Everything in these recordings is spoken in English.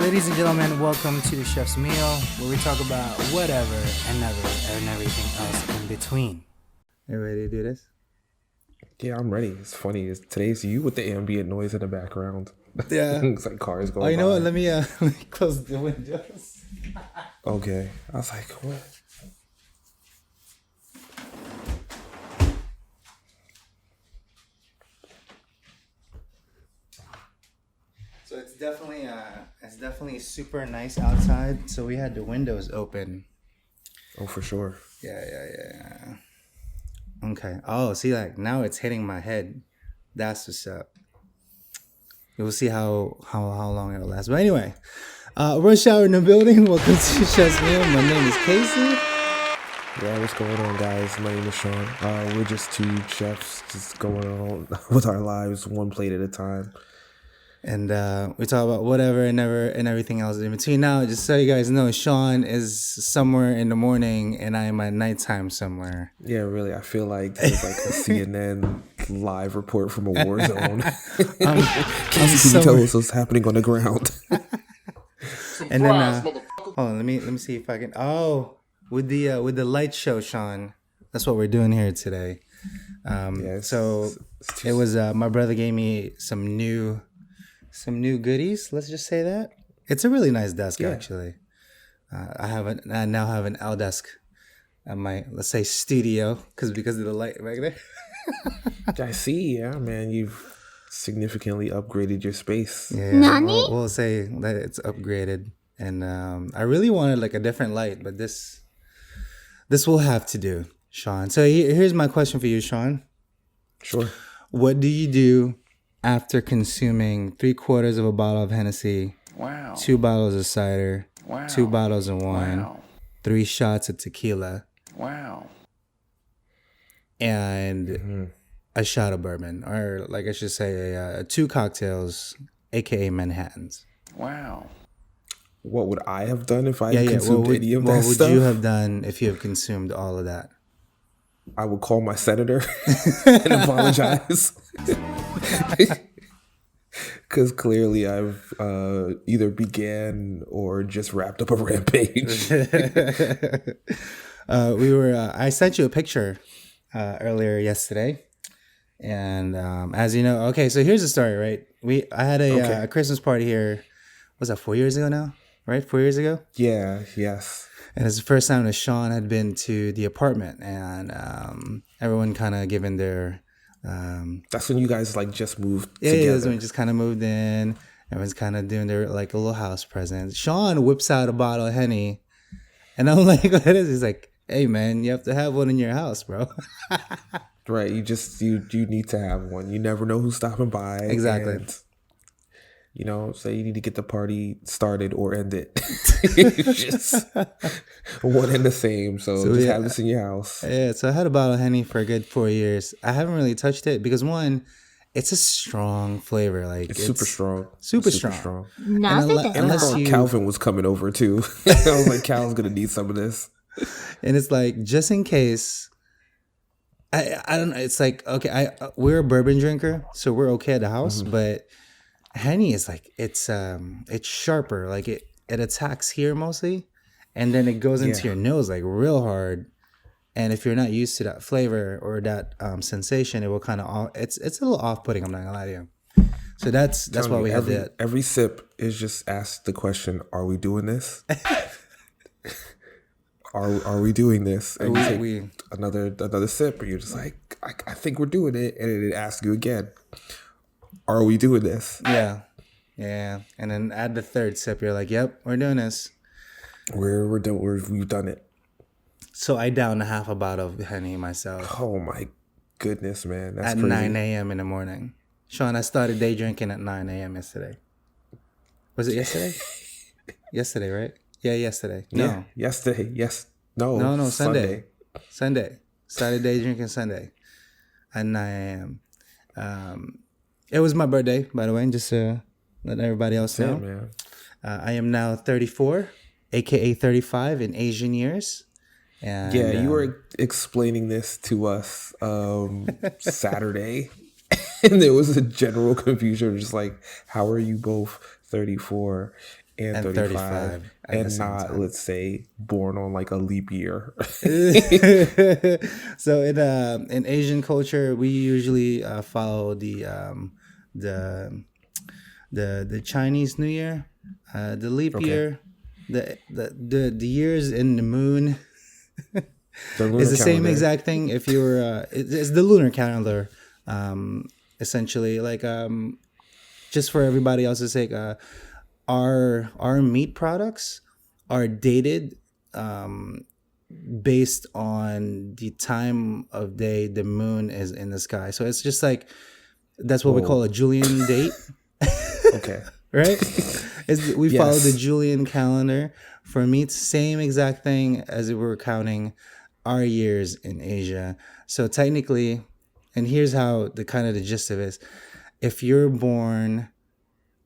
Ladies and gentlemen, welcome to the Chef's Meal, where we talk about whatever and never and everything else in between. You ready to do this? Yeah, I'm ready. It's funny. Today's you with the ambient noise in the background. Yeah. It's like cars going by. Oh, you know what? Let me close the windows. Okay. I was like, what? So it's definitely super nice outside. So we had the windows open. Oh, for sure. Yeah. Okay. Oh, see, like now it's hitting my head. That's what's up. We'll see how long it'll last. But anyway, rush hour in the building. Welcome to Chef's Meal. My name is Casey. Yeah, what's going on, guys? My name is Sean. We're just two chefs just going on with our lives one plate at a time. And we talk about whatever and never and everything else in between. Now, just so you guys know, Sean is somewhere in the morning and I am at nighttime somewhere. Yeah, really. I feel like this is like a CNN live report from a war zone. Can you tell us what's happening on the ground? And then, hold on, let me see if I can. Oh, with the light show, Sean. That's what we're doing here today. So it was my brother gave me some new goodies. Let's just say that it's a really nice desk, actually. I now have an L desk at my, let's say, studio because of the light right there. I see. Yeah, man, you've significantly upgraded your space. Yeah, we'll say that it's upgraded, and I really wanted like a different light, but this will have to do, Sean. So here's my question for you, Sean. Sure. What do you do after consuming 3/4 of a bottle of Hennessy, 2 bottles of cider, 2 bottles of wine, 3 shots of tequila, and a shot of bourbon, or like I should say, 2 cocktails, aka Manhattans? Wow. What would I have done if I had consumed any of that What stuff? would you have done if you have consumed all of that? I would call my senator and apologize. Because clearly I've either began or just wrapped up a rampage. I sent you a picture earlier yesterday. And as you know, okay, so here's the story, right? I had a Christmas party here. Was that 4 years ago now? Right? 4 years ago? Yeah, yes. And it's the first time that Sean had been to the apartment, and everyone kind of given their... that's when you guys like just moved together. Yeah, that's when we just kind of moved in. Everyone's kind of doing their like a little house present. Sean whips out a bottle of Henny, and I'm like, what is it? He's like, hey man, you have to have one in your house, bro. Right, you need to have one. You never know who's stopping by. Exactly. And, so you need to get the party started or end it. It's just one and the same. So just have this in your house. Yeah, so I had a bottle of Henny for a good 4 years. I haven't really touched it because one, it's a strong flavor. Like it's super strong. Super strong. And I thought Calvin was coming over too. I was like, Cal's gonna need some of this. And it's like, just in case. I don't know. It's like, okay, we're a bourbon drinker, so we're okay at the house, but Henny is like, it's sharper. Like it attacks here mostly, and then it goes into your nose like real hard. And if you're not used to that flavor or that sensation, it will kind of it's a little off-putting. I'm not gonna lie to you. So that's why we have that. Every sip is just ask the question: are we doing this? Are we doing this? And you take another sip, and you're just like, I think we're doing it, and it asks you again, are we doing this? Yeah. And then add the third sip, you're like, yep, we're doing this. We've done it. So I downed half a bottle of Henny myself. Oh my goodness, man, that's at crazy. 9 a.m. in the morning. Sean, I started day drinking at 9 a.m. yesterday. Was it yesterday? Yesterday, right? Yeah, yesterday. No. Yeah, yesterday. Yes. No, Sunday. Started day drinking Sunday at 9 a.m. It was my birthday, by the way, just to let everybody else know. Man. I am now 34, a.k.a. 35 in Asian years. And, you were explaining this to us Saturday, and there was a general confusion, just like, how are you both 34 and 35 at the and same not, time. let's say, born on like a leap year. So in Asian culture, we usually follow the the Chinese New Year, the leap Okay. year, the years in the moon. The It's lunar the same calendar. exact thing. If you were, it's the lunar calendar, essentially. Like, just for everybody else's sake, our meat products are dated, based on the time of day the moon is in the sky. So it's just like that's what we call Whoa. a Julian date, Okay. right? We follow the Yes. Julian calendar for meat, same exact thing as if we were counting our years in Asia. So technically, and here's how the kind of the gist of it is: if you're born,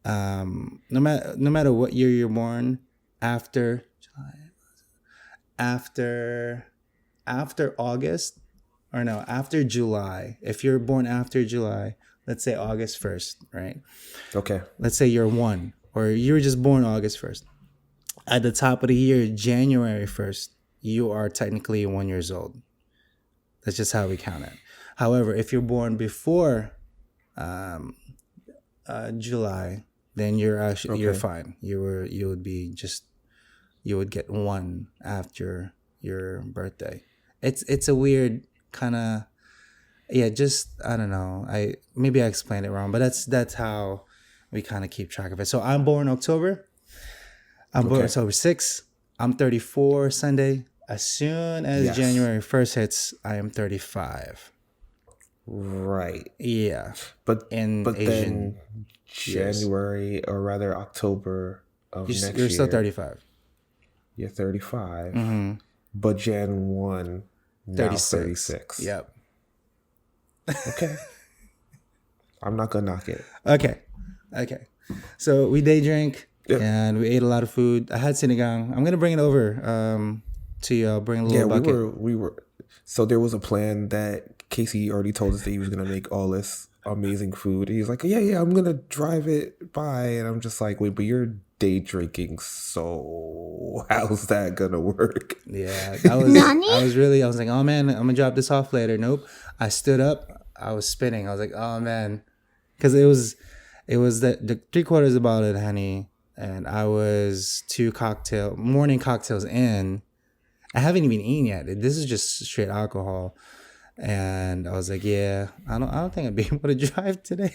no matter what year you're born, after after after August, or no, after July. If you're born after July, let's say August 1st, right? Okay. Let's say you're one, or you were just born August 1st. At the top of the year, January 1st, you are technically 1 year old. That's just how we count it. However, if you're born before July, then you're Okay. fine. You would get one after your birthday. It's a weird kind of, yeah. Just I don't know. Maybe I explained it wrong, but that's how we kind of keep track of it. So I'm born October. I'm born Okay. October 6th. I'm 34 Sunday. As soon as Yes. January 1st hits, I am 35. Right. Yeah. But In but Asian then years. January, or rather October of next You're still year, 35. you're 35. Mm-hmm. But Jan 1, now 36. 36. Yep. Okay. I'm not gonna knock it. Okay. So we day drink Yep. and we ate a lot of food. I had sinigang. I'm gonna bring it over to you. I'll bring a little Yeah, bucket. we were. So there was a plan that Casey already told us that he was gonna make all this amazing food. He's like, yeah, I'm gonna drive it by, and I'm just like, wait, but you're day drinking, so how's that gonna work? Yeah, I was like, oh man, I'm gonna drop this off later. Nope. I stood up. I was spinning. I was like, oh man, because it was the 3/4 bottle of honey, and I was morning cocktails in. I haven't even eaten yet. This is just straight alcohol, and I was like, yeah, I don't think I'd be able to drive today.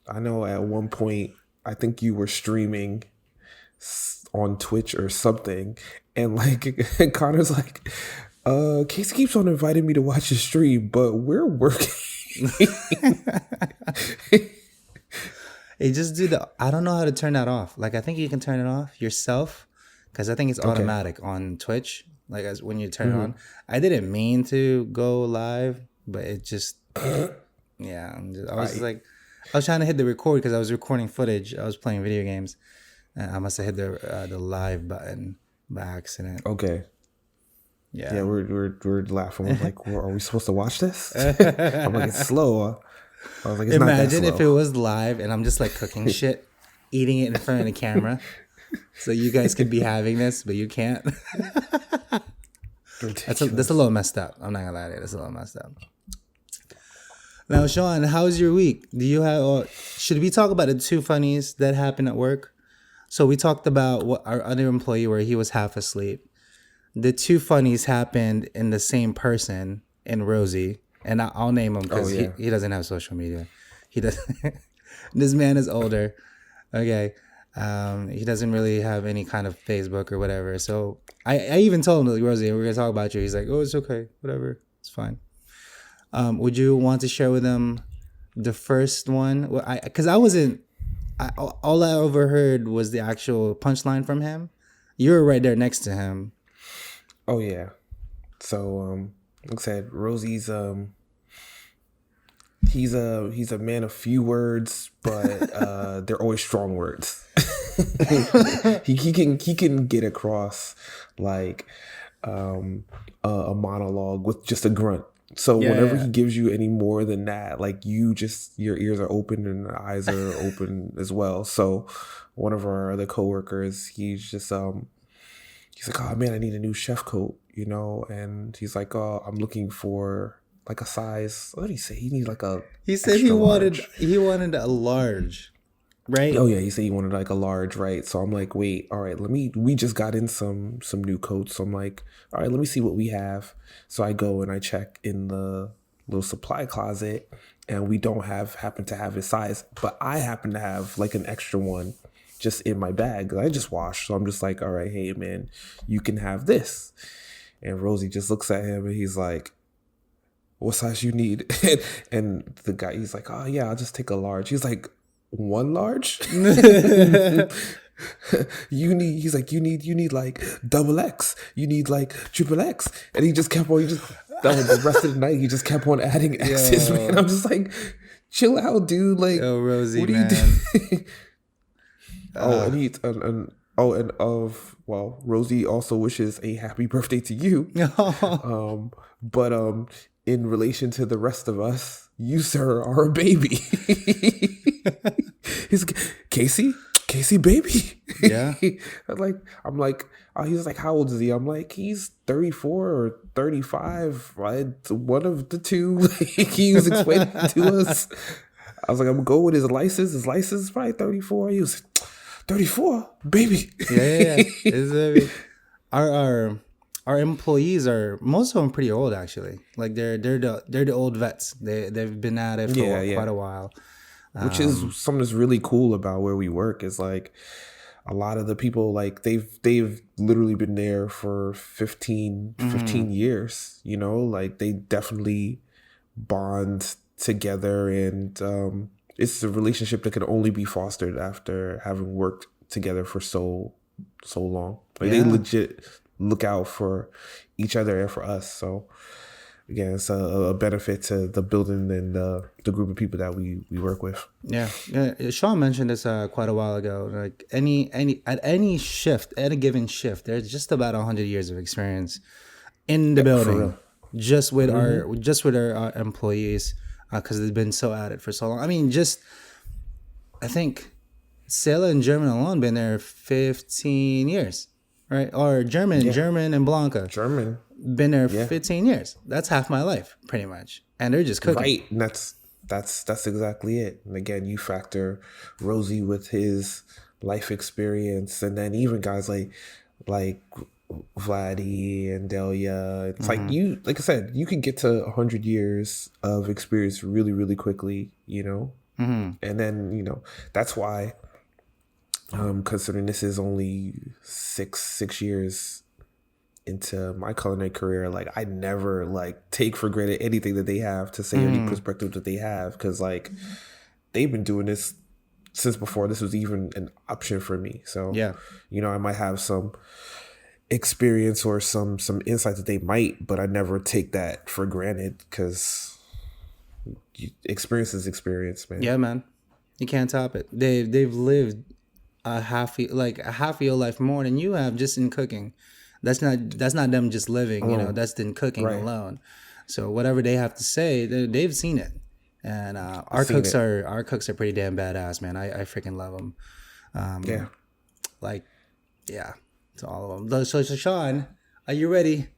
I know at one point, I think you were streaming on Twitch or something, and like Connor's like, Casey keeps on inviting me to watch his stream, but we're working. Hey, just I don't know how to turn that off. Like, I think you can turn it off yourself, because I think it's automatic on Twitch. Like, as when you turn it on, I didn't mean to go live, but it just, yeah. I was trying to hit the record because I was recording footage. I was playing video games, and I must have hit the live button by accident. Okay. Yeah, we're laughing. We're like, are we supposed to watch this? I'm like, it's slow. I was like, it's imagine not that if slow. it was live and I'm just like cooking shit, eating it in front of the camera, so you guys could be having this, but you can't. That's a little messed up. I'm not gonna lie to you. That's a little messed up. Now, Sean, how's your week? Do you have? Should we talk about the two funnies that happened at work? So we talked about what our other employee where he was half asleep. The two funnies happened in the same person, in Rosie, and I'll name him because he doesn't have social media. He doesn't. This man is older. Okay. He doesn't really have any kind of Facebook or whatever. So I even told him, like, Rosie, we're gonna talk about you. He's like, oh, it's okay, whatever, it's fine. Would you want to share with them the first one? Well, because I wasn't. All I overheard was the actual punchline from him. You were right there next to him. Oh yeah. So like I said, Rosie's he's a man of few words, but they're always strong words. he can get across like a monologue with just a grunt. So Yeah, whenever yeah. he gives you any more than that, like you just your ears are open and the eyes are open as well. So one of our other coworkers, he's like, oh man, I need a new chef coat, and he's like, oh, I'm looking for like a size. What did he say? He needs like a He said extra large. he wanted a large, right? Oh yeah, he said he wanted like a large, right? So I'm like, wait, all right, we just got in some new coats. So I'm like, all right, let me see what we have. So I go and I check in the little supply closet, and we don't happen to have his size, but I happen to have like an extra one just in my bag that I just washed. So I'm just like, all right, hey man, you can have this. And Rosie just looks at him and he's like, what size you need? And the guy, he's like, oh yeah, I'll just take a large. He's like, one large? He's like, you need like double X, you need like triple X. And he just kept on, the rest of the night, he just kept on adding X's, man. I'm just like, chill out, dude. Like, Yo, Rosie, what are man. you doing? Rosie also wishes a happy birthday to you. But in relation to the rest of us, you, sir, are a baby. He's Casey, baby. Yeah. I'm like, he's like, how old is he? I'm like, he's 34 or 35, right? One of the two. Like, he was explaining to us. I was like, I'm gonna go with his license. His license is probably 34. He was 34, baby. Yeah. Our employees are, most of them pretty old actually. Like they're the old vets. They've been at it for quite a while. Which is something that's really cool about where we work is like a lot of the people, like they've literally been there for 15 years, like they definitely bond together, and it's a relationship that can only be fostered after having worked together for so long. Like they legit look out for each other and for us. So again, it's a benefit to the building and the group of people that we work with. Yeah. Sean mentioned this quite a while ago. Like any given shift, there's just about 100 years of experience in the building, just with our employees, because they've been so at it for so long. I mean, I think Sela and German alone been there 15 years, right? Or German and Blanca. Been there 15 years. That's half my life, pretty much. And they're just cooking. Right. And that's exactly it. And again, you factor Rosie with his life experience, and then even guys like Vladdy and Delia. It's like I said, you can get to 100 years of experience really, really quickly, And then, that's why, considering this is only six years into my culinary career, like I never like take for granted anything that they have to say, any perspective that they have, because like they've been doing this since before this was even an option for me. So I might have some experience or some insight that they might, but I never take that for granted, because experience is experience, man. Yeah, man, you can't top it. They've lived a half of your life more than you have just in cooking. That's not them just living, that's in cooking alone. So whatever they have to say, they've seen it. And our cooks are pretty damn badass, man. I freaking love them. To all of them. So Sean, are you ready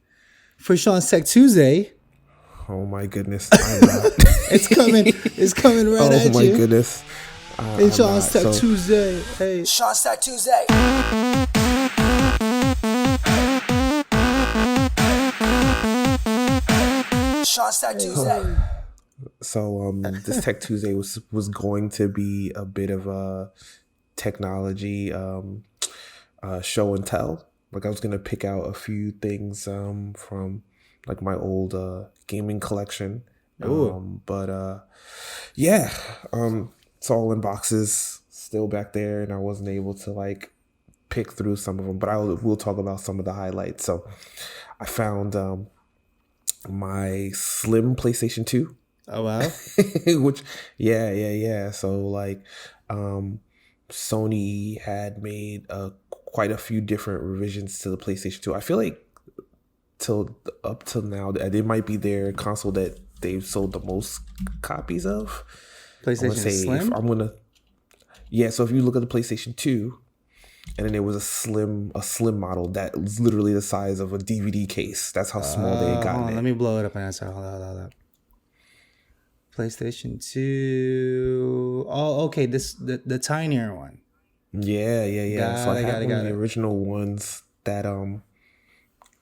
for Sean's Tech Tuesday? Oh my goodness, I'm not. It's coming right at you. Oh my goodness. It's Sean's Tech Tuesday. Hey, Sean's Tech Tuesday. Sean's Tech Tuesday. So this Tech Tuesday was going to be a bit of a technology show and tell. Like I was gonna pick out a few things from like my old gaming collection. It's all in boxes still back there, and I wasn't able to like pick through some of them, but we'll talk about some of the highlights. So I found my slim PlayStation 2. Oh wow. Which so like Sony had made quite a few different revisions to the PlayStation 2. I feel like till now, it might be their console that they've sold the most copies of. I want to PlayStation say Slim. So if you look at the PlayStation 2, and then there was a slim model that was literally the size of a DVD case. That's how small they had gotten it. Let me blow it up and answer. Hold on. PlayStation 2. Oh, okay. The tinier one. Yeah. So I had one of the it. original ones that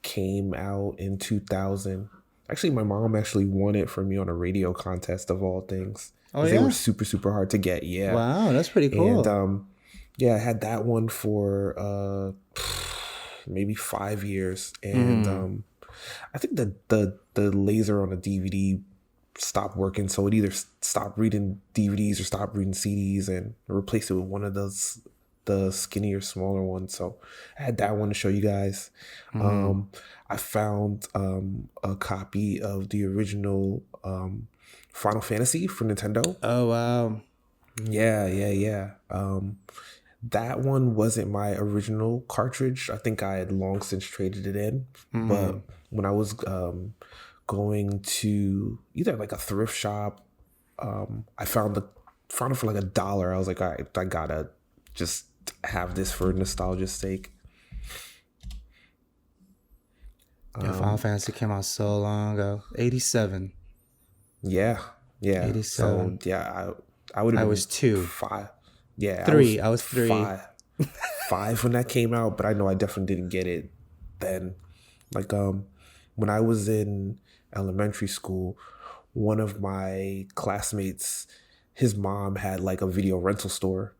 came out in 2000. Actually, my mom actually won it for me on a radio contest of all things. Oh, yeah? They were super, super hard to get. Yeah. Wow, that's pretty cool. And I had that one for maybe 5 years. And I think the laser on the DVD stopped working, so it either stopped reading DVDs or stopped reading CDs, and replaced it with one of the skinnier, smaller ones. So I had that one to show you guys. I found a copy of the original Final Fantasy for Nintendo. Oh, wow. Yeah. That one wasn't my original cartridge. I think I had long since traded it in. But when I was going to either like a thrift shop, I found it for like $1. I was like, all right, I gotta just have this for nostalgia's sake. Final Fantasy came out so long ago. 87. Yeah. 87. So yeah, I would have. I was 2. 5. Yeah, 3. I was 3. 5 when that came out, but I know I definitely didn't get it then. Like when I was in elementary school, one of my classmates, his mom had like a video rental store.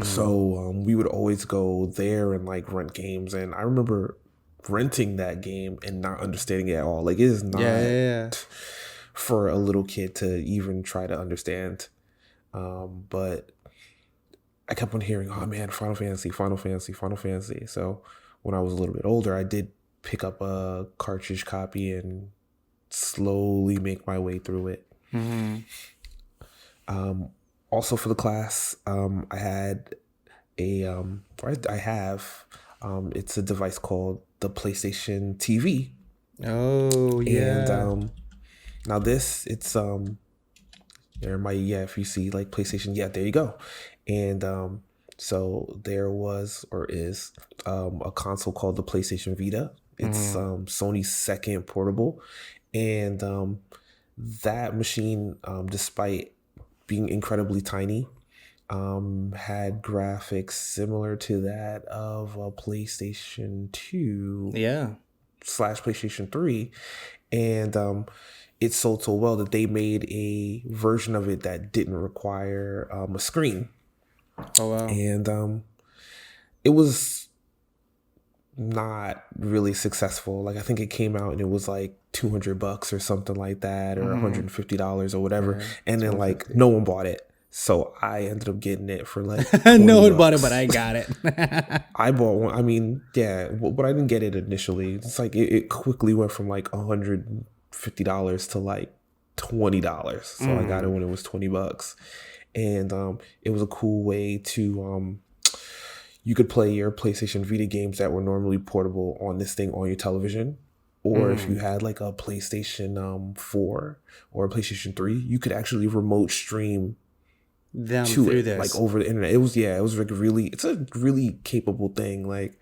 So we would always go there and like rent games. And I remember renting that game and not understanding it at all. Like, it is not for a little kid to even try to understand. But I kept on hearing, oh man, Final Fantasy. So when I was a little bit older, I did pick up a cartridge copy and slowly make my way through it. Also for the class, I had I have it's a device called the PlayStation TV. Oh yeah. And now this, it's if you see like PlayStation, there you go. And so there was or is a console called the PlayStation Vita. It's Sony's second portable, and that machine, despite being incredibly tiny, had graphics similar to that of a PlayStation 2 / PlayStation 3, and it sold so well that they made a version of it that didn't require a screen. Oh wow. And it was not really successful. Like, I think it came out and it was like $200 or something like that, or $150 or whatever, and then like no one bought it. So I ended up getting it for like no one bought it, but I got it. I bought one. I mean, but I didn't get it initially. It's like it quickly went from like $150 to like $20. So I got it when it was $20, and it was a cool way to you could play your PlayStation Vita games that were normally portable on this thing on your television. Or if you had like a PlayStation 4 or a PlayStation 3, you could actually remote stream them to through it, this, like over the internet. It was like it's a really capable thing. Like,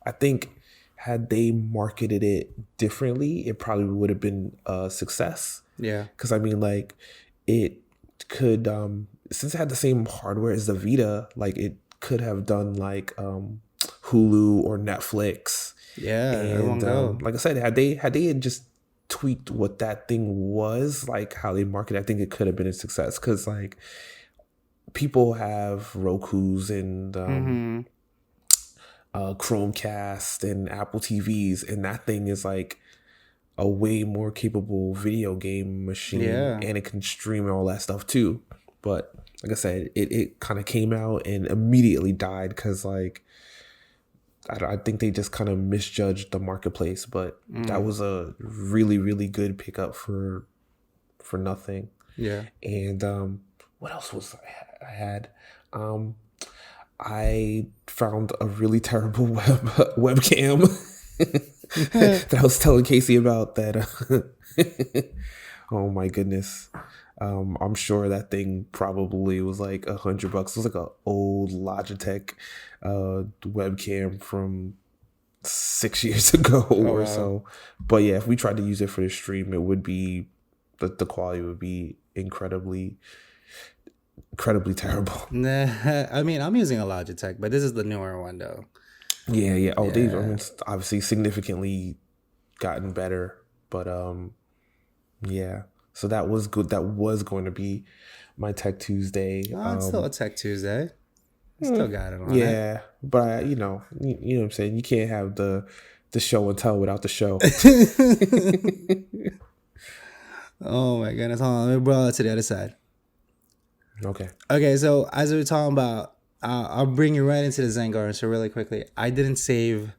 I think had they marketed it differently, it probably would have been a success. Yeah. Because I mean, like, it could since it had the same hardware as the Vita, like it could have done like Hulu or Netflix. Yeah, and like I said, had they just tweaked what that thing was, like how they market, I think it could have been a success. Because like people have Rokus and Chromecast and Apple TVs, and that thing is like a way more capable video game machine, and it can stream all that stuff too. But like I said, it kind of came out and immediately died because like I think they just kind of misjudged the marketplace. But that was a really, really good pickup for nothing. Yeah. And what else was I had? I found a really terrible webcam. that I was telling Casey about that. Oh my goodness. I'm sure that thing probably was like $100. It was like an old Logitech webcam from 6 years ago or wow. so. But yeah, if we tried to use it for the stream, it would be the quality would be incredibly terrible. Nah, I mean, I'm using a Logitech, but this is the newer one though. Yeah. Oh, they've Yeah. obviously significantly gotten better, but yeah. So that was good. That was going to be my Tech Tuesday. Oh, it's still a Tech Tuesday. Still got it on it. Yeah, but you know what I'm saying. You can't have the show and tell without the show. Oh my goodness. Hold on, let me bring it to the other side. Okay. Okay, so as we were talking about, I'll bring you right into the Zen Garden. So really quickly, I didn't save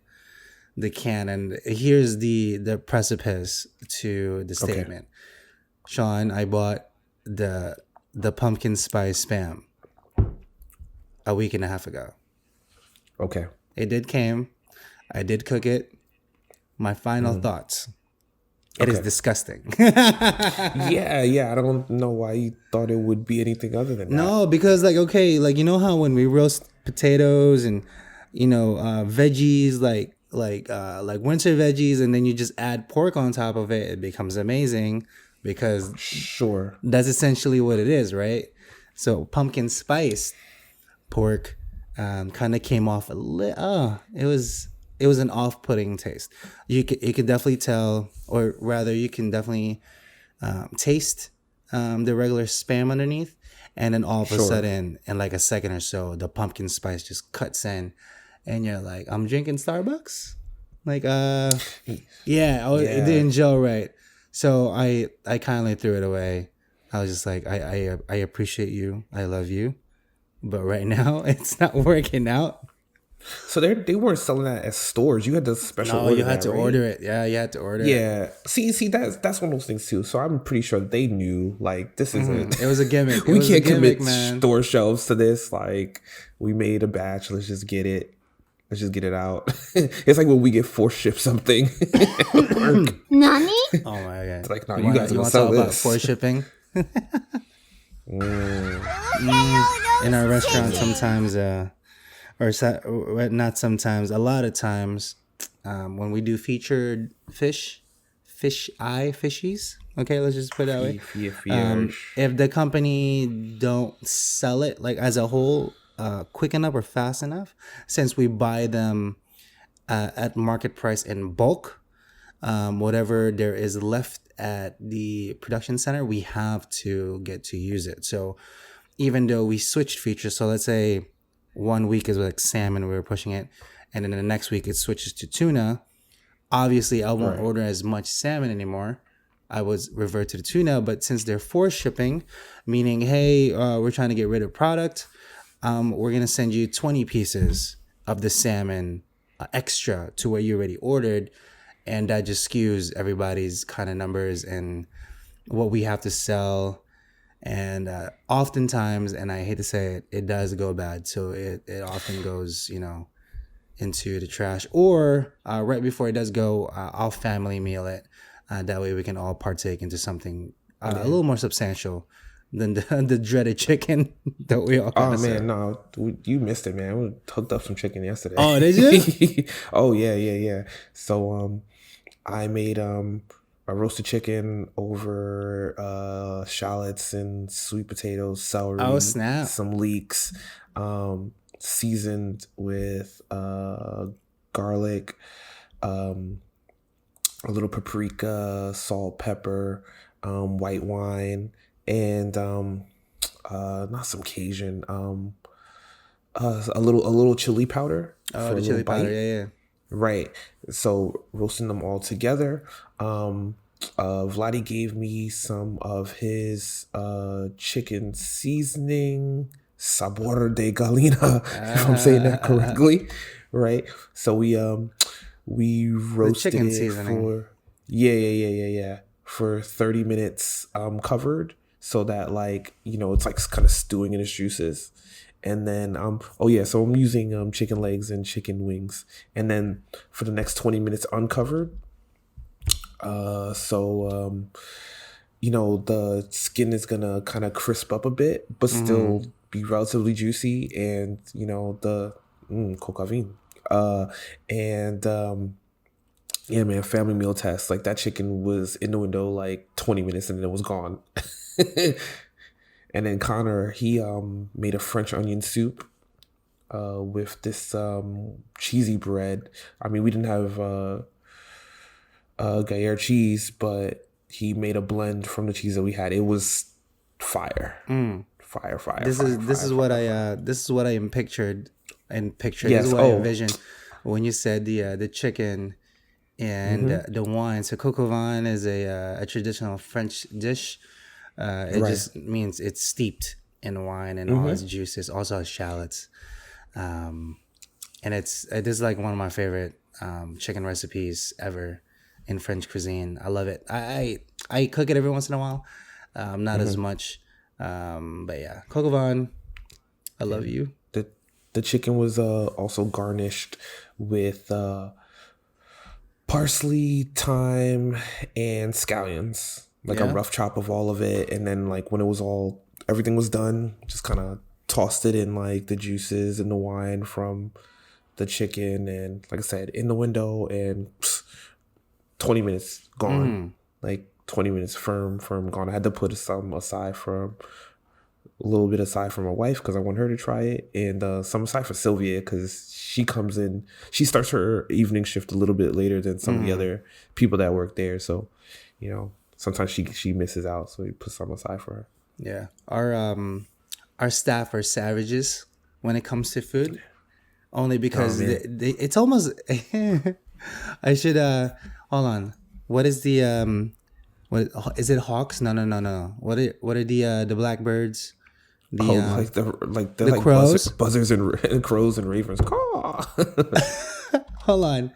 the can, and here's the precipice to the statement. Sean, I bought the pumpkin spice spam a week and a half ago. Okay. It did came. I did cook it. My final thoughts. It is disgusting. Yeah. I don't know why you thought it would be anything other than that. No, because you know how when we roast potatoes and veggies like winter veggies, and then you just add pork on top of it, it becomes amazing because Sure. that's essentially what it is, right? So pumpkin spice pork kind of came off a little. It was an off-putting taste. You could definitely tell, or rather, you can definitely taste the regular spam underneath, and then all of a sudden, in like a second or so, the pumpkin spice just cuts in, and you're like, I'm drinking Starbucks. Like, it didn't gel right. So I kindly threw it away. I was just like, I appreciate you, I love you, but right now it's not working out. So they weren't selling that at stores. You had to special order. You had that, to right? order it. Yeah, you had to order it. Yeah. See, that's one of those things too. So I'm pretty sure they knew like this isn't. It was a gimmick. We can't gimmick, commit store shelves to this. Like we made a batch. Let's just get it. Let's just get it out. It's like when we get force ship something. Nani? Oh my god! It's like, no, you guys want gonna to sell talk about this. force shipping? In our restaurant, sometimes, not sometimes, a lot of times, when we do featured fishies. Okay, let's just put it that way. If the company don't sell it like as a whole quick enough or fast enough, since we buy them at market price in bulk, whatever there is left at the production center, we have to get to use it. So even though we switched features, so let's say 1 week is like salmon, we were pushing it, and then the next week it switches to tuna. Obviously, I won't order as much salmon anymore. I would revert to the tuna, but since they're force shipping, meaning, hey, we're trying to get rid of product, we're going to send you 20 pieces of the salmon extra to what you already ordered. And that just skews everybody's kind of numbers and what we have to sell. And oftentimes, and I hate to say it, it does go bad. So it often goes, into the trash. Or right before it does go, I'll family meal it. That way we can all partake into something a little more substantial than the dreaded chicken that we all got. Oh man, no, you missed it, man. We hooked up some chicken yesterday. Oh, did you? Oh yeah. So I made a roasted chicken over shallots and sweet potatoes, celery, Oh, snap. some leeks, seasoned with garlic, a little paprika, salt, pepper, white wine, and not some Cajun, a little chili powder. Oh, for the a chili little bite. powder, yeah. Right. So roasting them all together. Vladdy gave me some of his chicken seasoning, sabor de gallina, if I'm saying that correctly. Right. So we roasted chicken it seasoning. for yeah for 30 minutes covered, so that it's like kind of stewing in its juices. And then oh yeah, so I'm using chicken legs and chicken wings. And then for the next 20 minutes uncovered. The skin is gonna kind of crisp up a bit, but still be relatively juicy, and the coca and yeah, man, family meal test. Like that chicken was in the window like 20 minutes and then it was gone. And then Connor, he made a French onion soup with this cheesy bread. I mean, we didn't have Gruyere cheese, but he made a blend from the cheese that we had. It was fire. Fire. This is what I am pictured. Yes. This is what I envisioned when you said the chicken and the wine. So coq au vin is a traditional French dish. It just means it's steeped in wine and all its juices. Also has shallots, and it is like one of my favorite chicken recipes ever in French cuisine. I love it. I cook it every once in a while, not as much, but yeah, coq au vin. I love you. The chicken was also garnished with parsley, thyme, and scallions. Like a rough chop of all of it. And then like when everything was done, just kind of tossed it in like the juices and the wine from the chicken. And like I said, in the window, and 20 minutes gone. Like 20 minutes firm gone. I had to put some aside for a little bit aside for my wife because I want her to try it, and some aside for Sylvia because she comes in. She starts her evening shift a little bit later than some of the other people that work there. So, sometimes she misses out, so we put some aside for her. Yeah, our staff are savages when it comes to food, only because it's almost. I should hold on. What is the what is it? Hawks? No. What are the blackbirds? The crows, buzzers and crows and ravens. Hold on.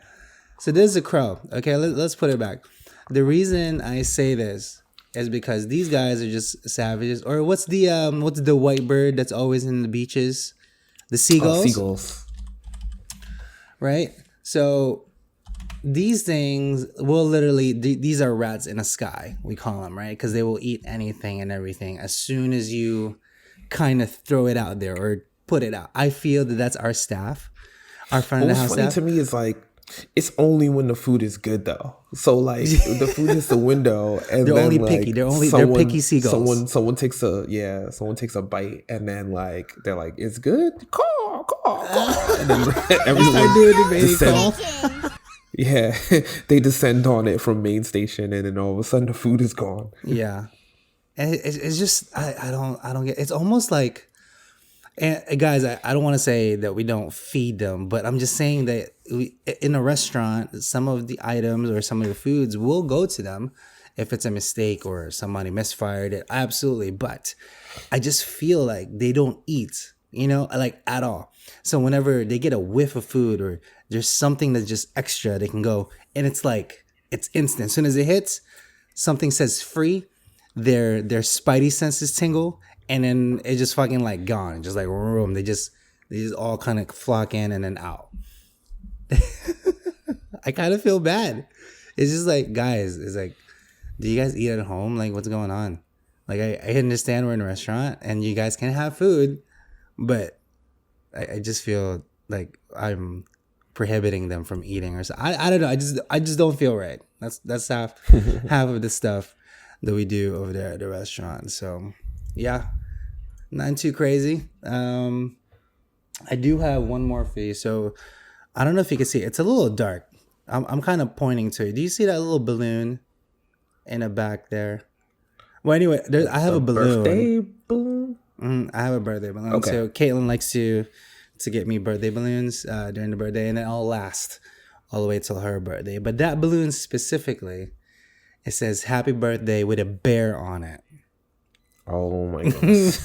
So this is a crow. Okay, let's put it back. The reason I say this is because these guys are just savages. Or what's the white bird that's always in the beaches? The seagulls. Seagulls. Right. So these things will literally. These are rats in the sky. We call them, right, because they will eat anything and everything as soon as you kind of throw it out there or put it out. I feel that's our staff, our front of the house staff. What's funny to me is like it's only when the food is good though. So like the food is the window, and they're then only like, picky. They're picky seagulls. Someone takes a bite, and then like they're like, "It's good." Caw. And then everyone doing the baby call. Yeah, they descend on it from main station, and then all of a sudden the food is gone. Yeah. And it's just I don't get. It's almost like, and guys, I don't want to say that we don't feed them, but I'm just saying that in a restaurant, some of the items or some of the foods will go to them if it's a mistake or somebody misfired it. Absolutely, but I just feel like they don't eat, like at all. So whenever they get a whiff of food or there's something that's just extra, they can go, and it's like it's instant. As soon as it hits, something says free. Their spidey senses tingle, and then it's just fucking like gone, just like room. They just all kind of flock in and then out. I kind of feel bad. It's just like, guys, it's like, do you guys eat at home? Like, what's going on? Like, I understand we're in a restaurant and you guys can have food, but I just feel like I'm prohibiting them from eating or something. I don't know. I just don't feel right. That's half of the stuff that we do over there at the restaurant. So yeah, not too crazy. I do have one more for you. So I don't know if you can see it. It's a little dark. I'm kind of pointing to it. Do you see that little balloon in the back there? Well, anyway, I have a balloon. Birthday balloon? I have a birthday balloon. Okay. So Caitlin likes to get me birthday balloons during the birthday, and it'll last all the way till her birthday. But that balloon specifically, it says "Happy Birthday" with a bear on it. Oh my goodness!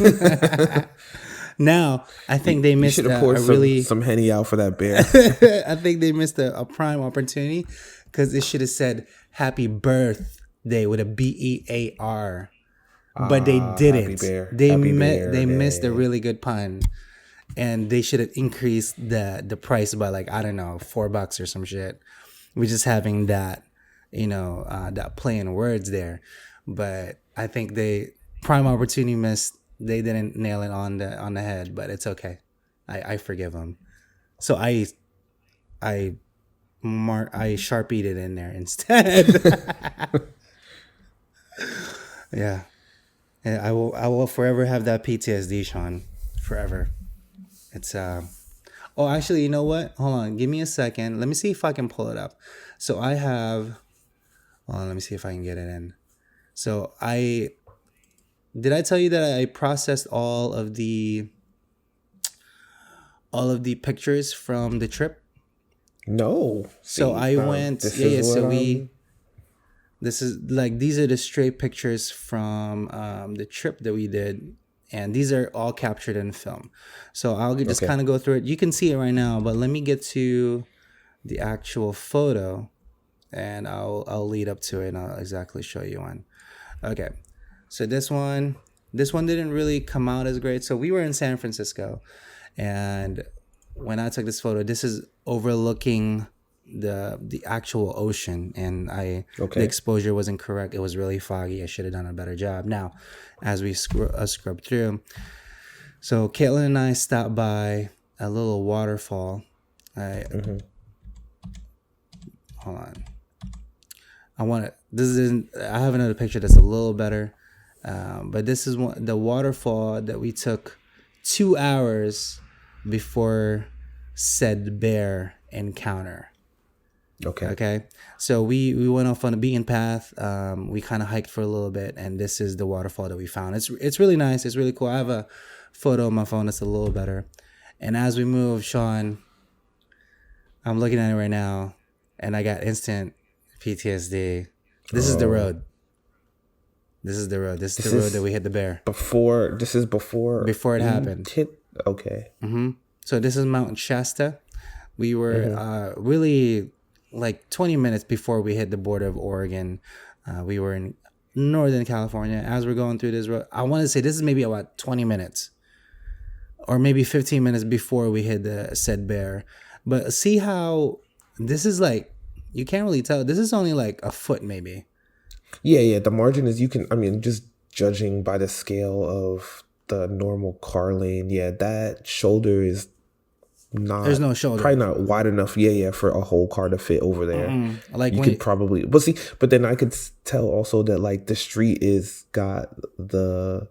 Now I think they missed some Henny out for that bear. I think they missed a prime opportunity because it should have said "Happy Birthday" with a BEAR, but they didn't. Happy bear. They missed a really good pun. and they should have increased the price by like, I don't know, $4 or some shit. We're just having that, that play in words there. But I think they prime opportunity missed. They didn't nail it on the head, but it's okay. I forgive them. So I Sharpied it in there instead. Yeah. And I will forever have that PTSD, Sean. Forever. It's oh, actually, you know what? Hold on. Give me a second. Let me see if I can pull it up. So I have hold on, let me see if I can get it in. So did I tell you that I processed all of the pictures from the trip? No. So I went this is like, these are the straight pictures from the trip that we did, and these are all captured in film. So I'll just kind of go through it. You can see it right now, but let me get to the actual photo, and I'll lead up to it, and I'll exactly show you one. Okay, so this one didn't really come out as great. So we were in San Francisco, and when I took this photo, this is overlooking the actual ocean, and the exposure wasn't correct. It was really foggy. I should have done a better job. Now, as we scrub through, so Caitlin and I stopped by a little waterfall. Hold on. I have another picture that's a little better, but this is the waterfall that we took 2 hours before said bear encounter. Okay. So we went off on a beaten path. We kind of hiked for a little bit, and this is the waterfall that we found. It's really nice. It's really cool. I have a photo on my phone that's a little better. And as we move, Sean, I'm looking at it right now, and I got instant PTSD. This is the road. This is the road. This is the road that we hit the bear. Before it happened. Okay. So this is Mount Shasta. We were really like 20 minutes before we hit the border of Oregon. We were in Northern California. As we're going through this road, I want to say this is maybe about 20 minutes or maybe 15 minutes before we hit the said bear. But see how this is like, you can't really tell. This is only like a foot maybe. Yeah. The margin is, just judging by the scale of the normal car lane. Yeah, that shoulder is there's no shoulder, probably not wide enough for a whole car to fit over there. Like you could probably but then I could tell also that like the street is got the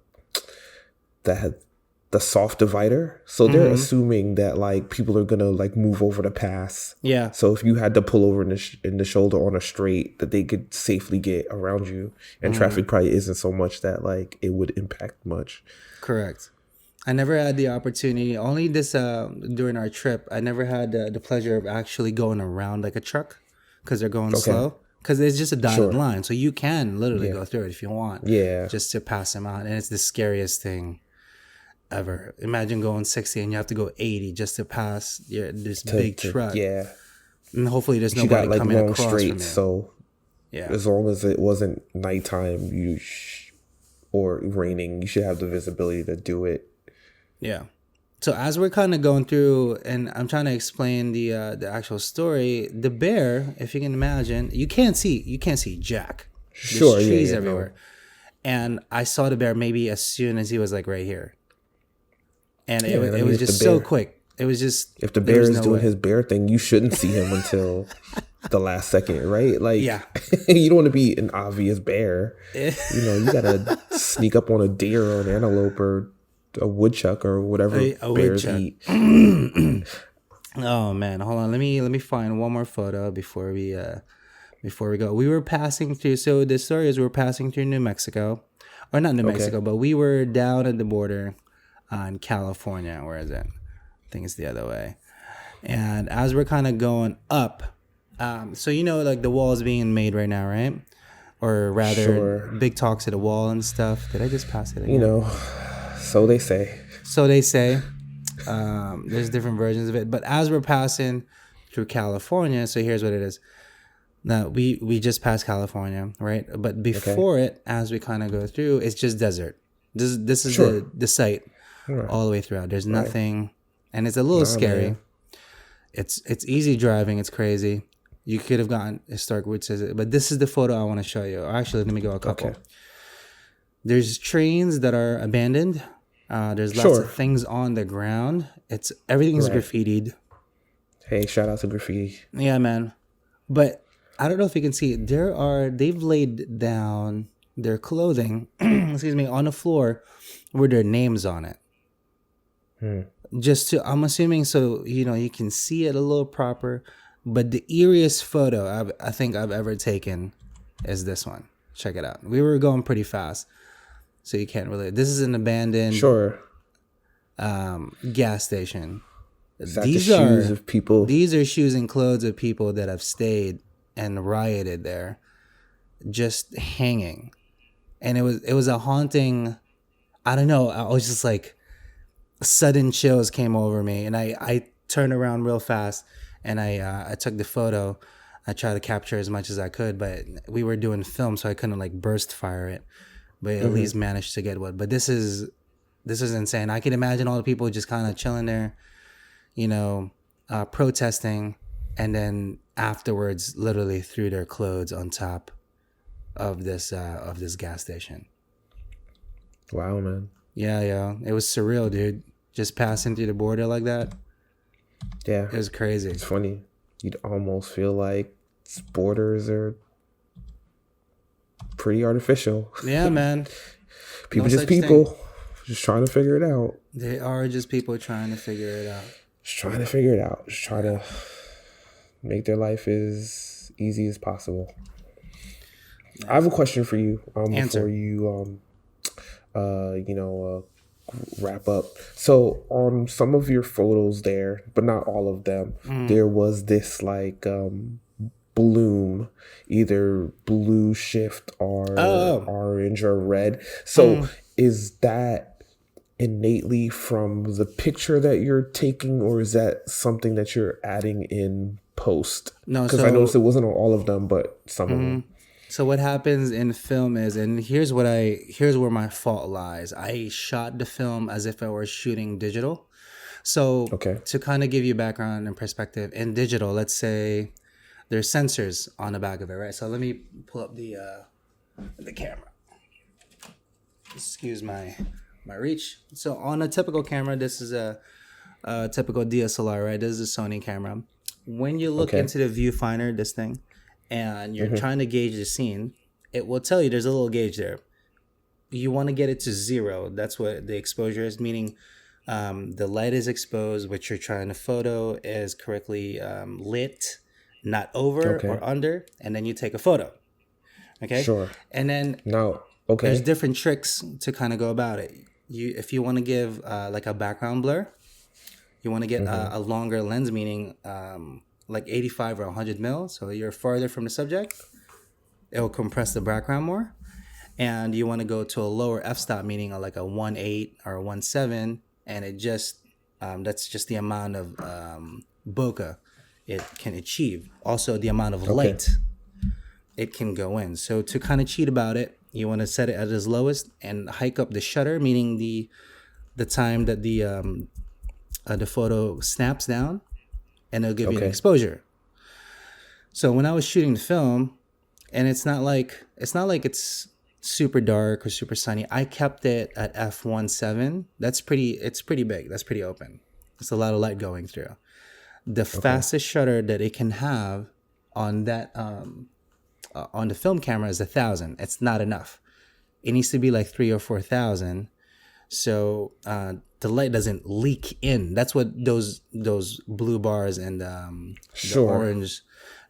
soft divider, so they're assuming that like people are gonna like move over the pass. Yeah, so if you had to pull over in the shoulder on a straight, that they could safely get around you, and traffic probably isn't so much that like it would impact much. Correct. I never had the opportunity, only this during our trip, I never had the pleasure of actually going around like a truck because they're going slow. Because it's just a dotted line. So you can literally go through it if you want. Yeah. Just to pass them out. And it's the scariest thing ever. Imagine going 60 and you have to go 80 just to pass this big truck. Yeah. And hopefully there's nobody coming across from it. So as long as it wasn't nighttime or raining, you should have the visibility to do it. Yeah. So as we're kind of going through, and I'm trying to explain the actual story, the bear, if you can imagine, you can't see Jack. There's trees everywhere. And I saw the bear maybe as soon as he was like right here. And it was just so quick. It was just, if the bear is doing his bear thing, you shouldn't see him until the last second, right? Like, you don't want to be an obvious bear. You gotta sneak up on a deer or an antelope or a woodchuck or whatever bears eat. Oh man, hold on. Let me find one more photo before we go. We were passing through. So the story is we're passing through New Mexico, or not New Mexico, but we were down at the border in California. Where is it? I think it's the other way. And as we're kind of going up, so like the wall is being made right now, right? Or rather, big talks at the wall and stuff. Did I just pass it again? So they say. There's different versions of it. But as we're passing through California, so here's what it is. Now, we just passed California, right? But before it, as we kind of go through, it's just desert. This is the site all the way throughout. There's nothing and it's a little Nah, scary. man. It's easy driving. It's crazy. You could have gotten historic which says it, but this is the photo I want to show you. Actually, let me go a couple. Okay. There's trains that are abandoned. There's lots Sure. of things on the ground. Everything's Right. graffitied. Hey, shout out to graffiti. Yeah, man. But I don't know if you can see it. They've laid down their clothing, excuse me, on the floor with their names on it. I'm assuming so, you can see it a little proper. But the eeriest photo I think I've ever taken is this one. Check it out. We were going pretty fast, so you can't really. This is an abandoned Sure. gas station. Is that the shoes of people? These are shoes and clothes of people that have stayed and rioted there, just hanging. And it was a haunting. I don't know. I was just like, sudden chills came over me, and I turned around real fast, and I took the photo. I tried to capture as much as I could, but we were doing film, so I couldn't like burst fire it. But at least managed to get one. But this is insane. I can imagine all the people just kind of chilling there, protesting, and then afterwards, literally threw their clothes on top of this gas station. Wow, man. Yeah, it was surreal, dude. Just passing through the border like that. Yeah. It was crazy. It's funny. You'd almost feel like borders are pretty artificial. Yeah, man. People No just such people. thing. Just trying to figure it out. They are just people trying to figure it out. Just trying to figure it out. Just trying to make their life as easy as possible. I have a question for you Answer. before you wrap up. So on some of your photos there, but not all of them, there was this like bloom, either blue shift or orange or red. So is that innately from the picture that you're taking, or is that something that you're adding in post? No, because I noticed it wasn't on all of them, but some of them. So what happens in film is, and here's where my fault lies. I shot the film as if I were shooting digital. So to kind of give you background and perspective, in digital, let's say there's sensors on the back of it, right? So let me pull up the camera. Excuse my reach. So on a typical camera, this is a typical DSLR, right? This is a Sony camera. When you look into the viewfinder, this thing, and you're trying to gauge the scene, it will tell you there's a little gauge there. You want to get it to 0. That's what the exposure is, meaning the light is exposed, what you're trying to photo is correctly lit, not over or under, and then you take a photo. Okay? Sure. And then there's different tricks to kind of go about it. If you want to give like a background blur, you want to get a longer lens, meaning like 85 or 100 mil, so you're farther from the subject, it will compress the background more. And you want to go to a lower f-stop, meaning like a 1.8 or a 1.7, and it just that's just the amount of bokeh it can achieve. Also the amount of light it can go in. So to kind of cheat about it, you want to set it at its lowest and hike up the shutter, meaning the time that the photo snaps down, and it'll give you an exposure. So when I was shooting the film, and it's not like it's super dark or super sunny, I kept it at f1.7. It's pretty big. That's pretty open. It's a lot of light going through. The fastest shutter that it can have on that on the film camera is 1,000. It's not enough. It needs to be like 3,000 or 4,000. So the light doesn't leak in. That's what those blue bars and the orange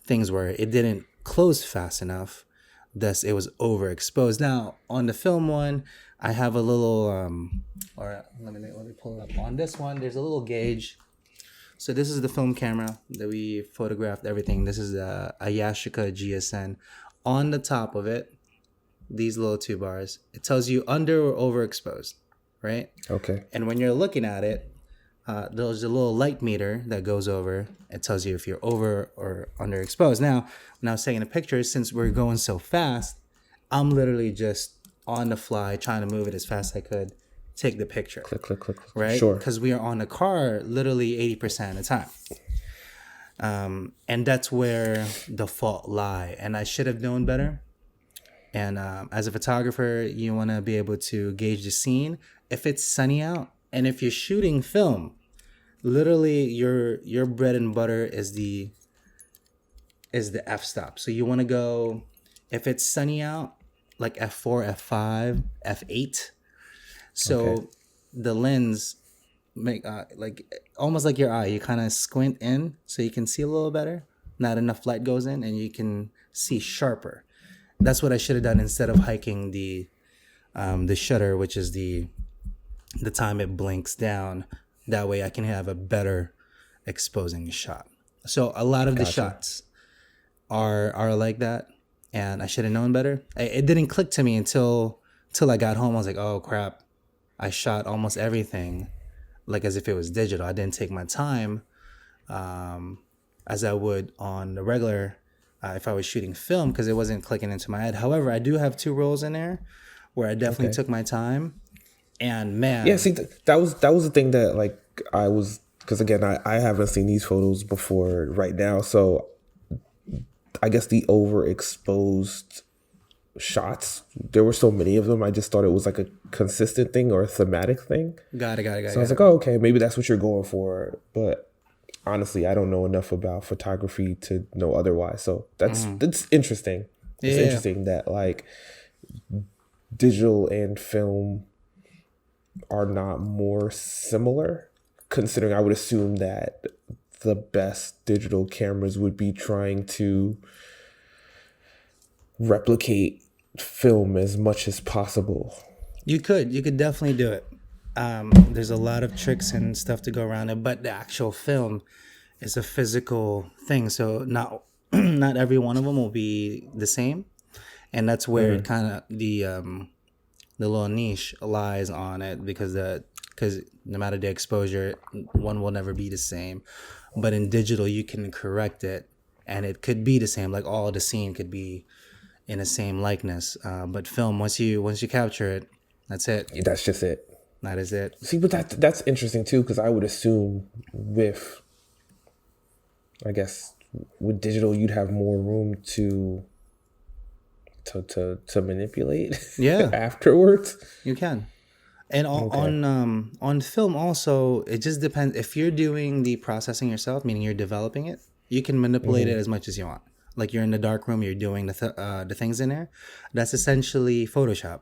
things were. It didn't close fast enough, thus it was overexposed. Now on the film one, I have a little or let me pull it up. On this one, there's a little gauge. So this is the film camera that we photographed everything. This is a Yashica GSN. On the top of it, these little 2 bars, it tells you under or overexposed, right? Okay. And when you're looking at it, there's a little light meter that goes over. It tells you if you're over or underexposed. Now, when I was taking a picture, since we're going so fast, I'm literally just on the fly trying to move it as fast as I could take the picture. Click. Right? Sure. Because we are on the car literally 80% of the time. And that's where the fault lie. And I should have known better. And as a photographer, you want to be able to gauge the scene. If it's sunny out, and if you're shooting film, literally your bread and butter is the f-stop. So you want to go, if it's sunny out, like f4, f5, f8. So the lens make like almost like your eye. You kind of squint in so you can see a little better. Not enough light goes in, and you can see sharper. That's what I should have done instead of hiking the shutter, which is the time it blinks down. That way I can have a better exposing shot. So a lot of the shots are like that, and I should have known better. It didn't click to me until I got home. I was like, oh crap, I shot almost everything like as if it was digital. I didn't take my time as I would on the regular if I was shooting film, because it wasn't clicking into my head. However, I do have 2 rolls in there where I definitely took my time. And man, yeah, see, that was the thing that like I was, because again, I haven't seen these photos before right now, so I guess the overexposed shots, there were so many of them, I just thought it was like a consistent thing or a thematic thing. Got it. So I was like, oh, okay, maybe that's what you're going for. But honestly, I don't know enough about photography to know otherwise. So that's interesting. It's interesting that like digital and film are not more similar, considering I would assume that the best digital cameras would be trying to replicate film as much as possible. You could definitely do it. There's a lot of tricks and stuff to go around it, but the actual film is a physical thing, so not every one of them will be the same, and that's where it kind of the little niche lies on it, because no matter the exposure, one will never be the same. But in digital, you can correct it, and it could be the same. Like all the scene could be in the same likeness. But film, once you capture it, that's it. That's just it. That is it. See, but that's interesting too, because I would assume with digital, you'd have more room to manipulate. Yeah. Afterwards, You can. And on film also, it just depends. If you're doing the processing yourself, meaning you're developing it, you can manipulate it as much as you want. Like you're in the dark room, you're doing the things in there. That's essentially Photoshop.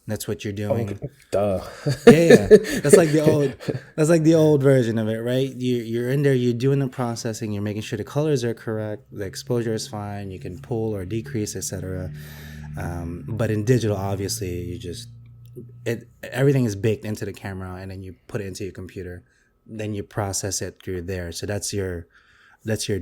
That's what you're doing. Okay. Duh. Yeah. That's like the old version of it, right? You're in there, you're doing the processing, you're making sure the colors are correct, the exposure is fine, you can pull or decrease, etc. But in digital, obviously, everything is baked into the camera, and then you put it into your computer, then you process it through there. So that's your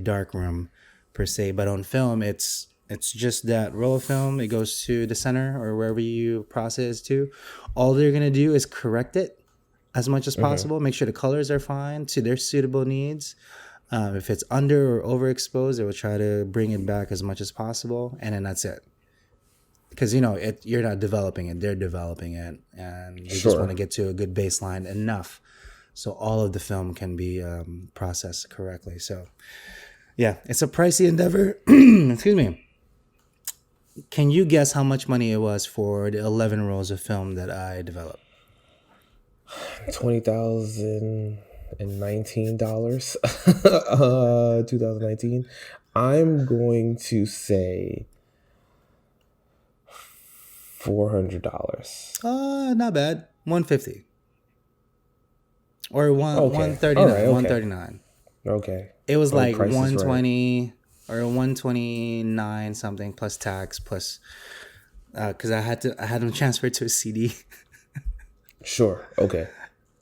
dark room per se. But on film, it's just that roll of film. It goes to the center or wherever you process to. All they're gonna do is correct it as much as possible. Make sure the colors are fine to their suitable needs. If it's under or overexposed, they will try to bring it back as much as possible, and then that's it. Because you're not developing it; they're developing it, and they just want to get to a good baseline enough, so all of the film can be processed correctly. So, yeah, it's a pricey endeavor. Excuse me. Can you guess how much money it was for the 11 rolls of film that I developed? $20,019. 2019. I'm going to say $400. Not bad. $150 or $139. All right, okay. $139. Okay. It was like Price is right. 120 or 129 something plus tax plus because I had them transferred to a CD. Sure. Okay.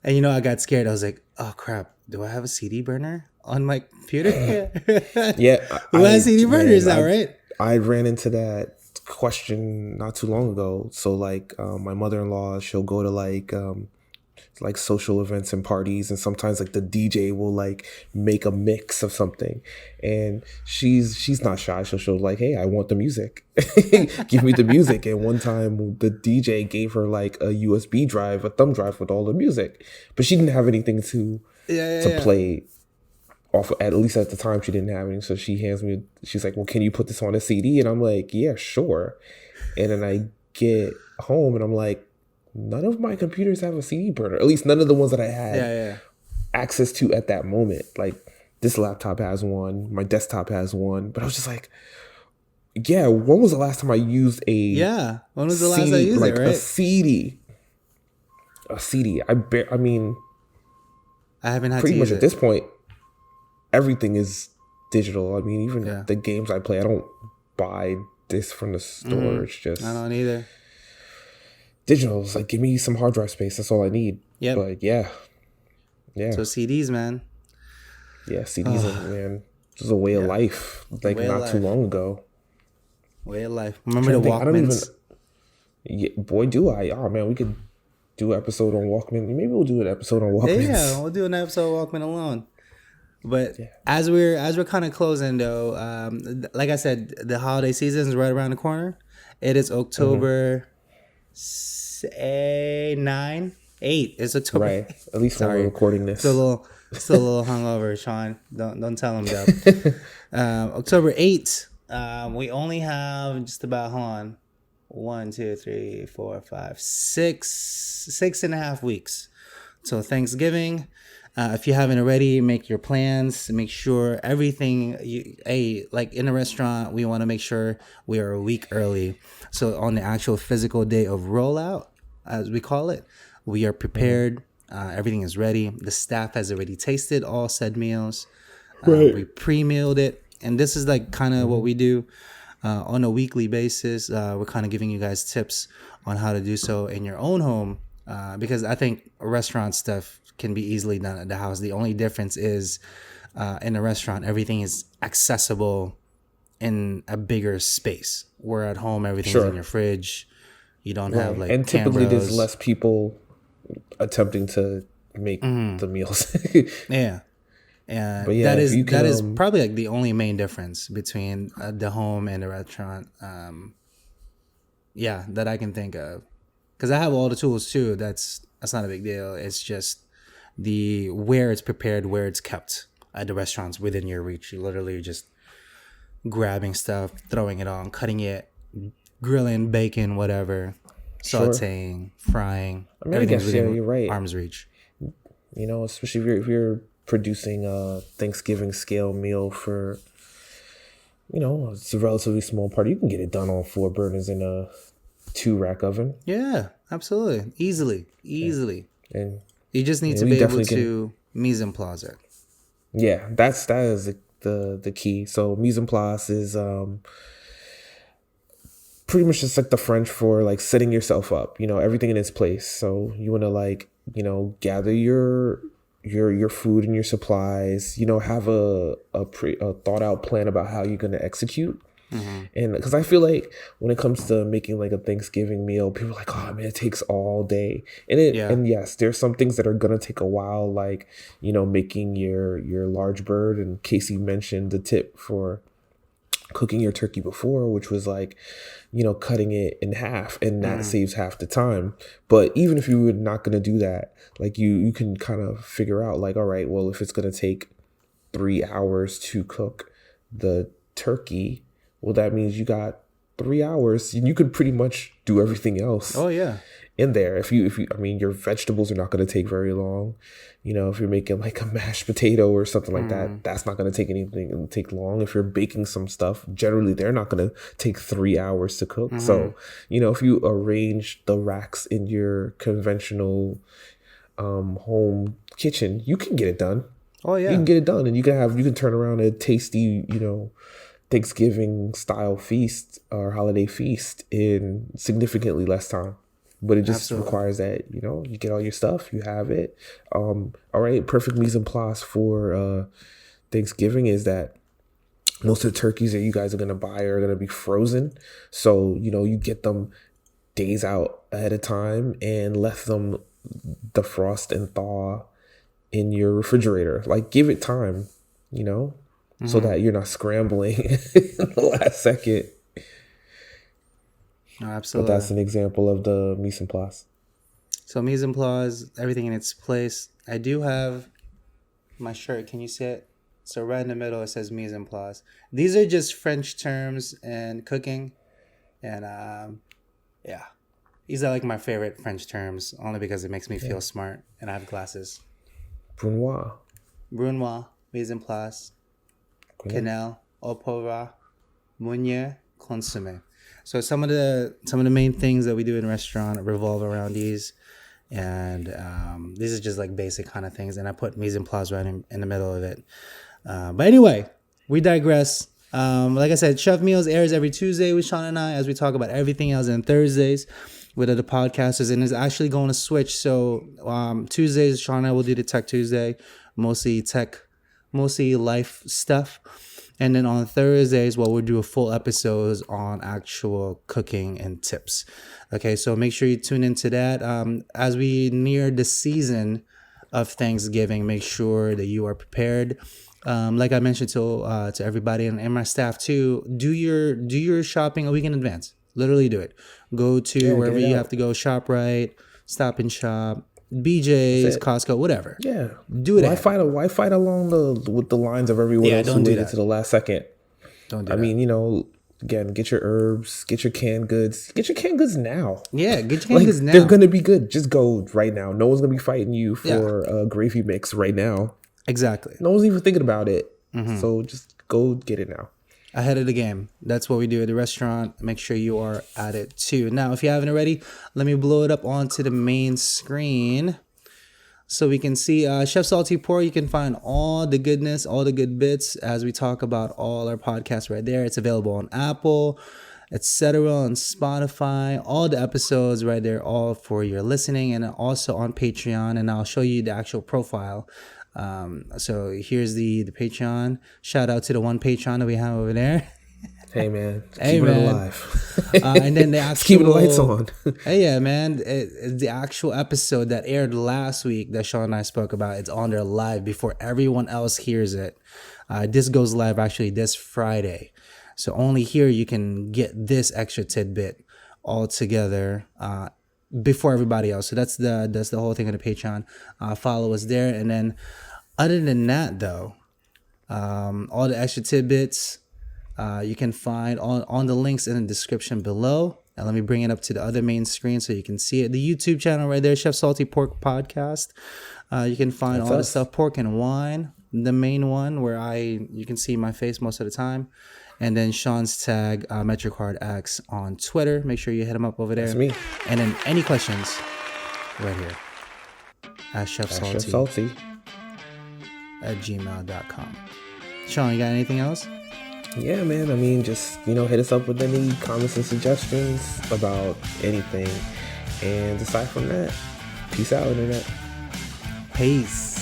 And I got scared. I was like, oh crap, do I have a CD burner on my computer? Yeah. Who has CD burners now, right? I ran into that question not too long ago. So like my mother-in-law, she'll go to like like social events and parties, and sometimes like the DJ will like make a mix of something, and she's not shy. She'll like, hey, I want the music, give me the music. And one time the DJ gave her like a USB drive, a thumb drive with all the music, but she didn't have anything to play off. At least at the time she didn't have any. So she hands me, she's like, well, can you put this on a CD? And I'm like, yeah, sure. And then I get home and I'm like, none of my computers have a CD burner. At least none of the ones that I had access to at that moment. Like this laptop has one, my desktop has one, but I was just like, yeah, when was the last time I used when was the last time I used like it, right? A CD. I mean, I haven't had pretty to much use at it. this point, everything is digital. I mean, even the games I play, I don't buy this from the store. It's just I don't either. digital. It's like, give me some hard drive space. That's all I need. Yep. But yeah. So CDs, man. Yeah, CDs, man. This is a way of life. Like not too long ago. Way of life. Remember the Walkmans? Yeah, boy, do I. Oh man, we could do an episode on Walkman. Maybe we'll do an episode on Walkmans. Yeah, we'll do an episode of Walkman alone. But as we're kind of closing though, like I said, the holiday season is right around the corner. It is October 8. It's October. Right. At least when we're recording this. Still a little hungover, Sean. Don't tell him that. October 8th. We only have just about 6.5 weeks. So Thanksgiving. If you haven't already, make your plans. Make sure everything. Like in a restaurant, we want to make sure we are a week early. So on the actual physical day of rollout, as we call it, we are prepared. Everything is ready. The staff has already tasted all said meals. We pre-mealed it, and this is like kind of what we do on a weekly basis. We're kind of giving you guys tips on how to do so in your own home, because I think restaurant stuff can be easily done at the house. The only difference is in a restaurant, everything is accessible in a bigger space. Where at home, everything's in your fridge. You don't have like and typically cameras. there's less people attempting to make the meals. Yeah. But yeah, that is probably like the only main difference between the home and the restaurant. That I can think of, because I have all the tools too. That's not a big deal. It's just the where it's prepared, where it's kept at the restaurants within your reach. You literally just grabbing stuff, throwing it on, cutting it, grilling, baking, whatever, sauteing, frying. I mean, I guess you're right. Arm's reach. You know, especially if you're producing a Thanksgiving scale meal for, you know, it's a relatively small party. You can get it done on 4 burners in a 2-rack oven. Yeah, absolutely. Easily. And you just need to be able to mise en place it. Yeah, that is the key. So mise en place is pretty much just like the French for like setting yourself up, you know, everything in its place. So you want to like, you know, gather your food and your supplies, you know, have a thought out plan about how you're going to execute. And because I feel like when it comes to making like a Thanksgiving meal, people are like, oh man, it takes all day. And yes, there's some things that are going to take a while, like, you know, making your large bird. And Casey mentioned the tip for cooking your turkey before, which was like, you know, cutting it in half, and that saves half the time. But even if you were not going to do that, like you can kind of figure out like, all right, well, if it's going to take 3 hours to cook the turkey, well, that means you got 3 hours and you could pretty much do everything else. Oh yeah. In there. If you, I mean, your vegetables are not going to take very long. You know, if you're making like a mashed potato or something like that, that's not going to take long. If you're baking some stuff, generally they're not going to take 3 hours to cook. So, you know, if you arrange the racks in your conventional home kitchen, you can get it done. Oh yeah. You can get it done, and you can turn around a tasty, you know, Thanksgiving style feast or holiday feast in significantly less time. But it just requires that, you know, you get all your stuff, you have it. All right, perfect mise en place for Thanksgiving is that most of the turkeys that you guys are going to buy are going to be frozen. So, you know, you get them days out ahead of time and let them defrost and thaw in your refrigerator. Like, give it time, so that you're not scrambling in the last second. No, absolutely. But that's an example of the mise en place. So mise en place, everything in its place. I do have my shirt. Can you see it? So right in the middle, it says mise en place. These are just French terms in cooking. And yeah, these are like my favorite French terms, only because it makes me feel smart. And I have glasses. Brunoise. Brunoise, mise en place, quenelle, au poivre, meunier, consommé. So some of the main things that we do in a restaurant revolve around these. And these are just like basic kind of things. And I put mise en place right in the middle of it. But anyway, we digress. Like I said, Chef Meals airs every Tuesday with Sean and I as we talk about everything else, and Thursdays with other podcasters, and is actually going to switch. So Tuesdays, Sean and I will do the Tech Tuesday, mostly life stuff. And then on Thursdays, we'll do a full episodes on actual cooking and tips. Okay, so make sure you tune into that. As we near the season of Thanksgiving, make sure that you are prepared. Like I mentioned to everybody and my staff too, do your shopping a week in advance. Literally do it. Go to wherever you have to go, ShopRite, Stop and Shop, BJ's, Costco, whatever. Yeah, do it. Why fight along with the lines of everyone else who waited to the last second? Don't do that. I mean, again, get your herbs, get your canned goods. Get your canned goods now. Yeah, get your canned goods now. They're gonna be good. Just go right now. No one's gonna be fighting you for a gravy mix right now. Exactly. No one's even thinking about it. So just go get it now. Ahead of the game. That's what we do at the restaurant. Make sure you are at it too. Now, if you haven't already, let me blow it up onto the main screen so we can see Chef Salty Pour. You can find all the goodness, all the good bits as we talk about all our podcasts right there. It's available on Apple, etc., on Spotify, all the episodes right there, all for your listening, and also on Patreon. And I'll show you the actual profile. So here's the Patreon. Shout out to the one Patreon that we have over there. Hey man, keep it alive. And then the actual, keeping the lights on. Hey yeah, man, it's the actual episode that aired last week that Sean and I spoke about. It's on there live before everyone else hears it. This goes live actually this Friday, so only here you can get this extra tidbit all together before everybody else. So that's the whole thing on the Patreon. Follow us there, and then other than that though, all the extra tidbits you can find on the links in the description below. And let me bring it up to the other main screen so you can see it. The YouTube channel right there, Chef Salty Pork Podcast. You can find all the stuff, Pork and Wine, the main one where you can see my face most of the time. And then Sean's tag, MetroCard X on Twitter. Make sure you hit him up over there. That's me. And then any questions, right here. AskChefSalty at gmail.com. Sean, you got anything else? Yeah, man. I mean, just, hit us up with any comments and suggestions about anything. And aside from that, peace out, Internet. Peace.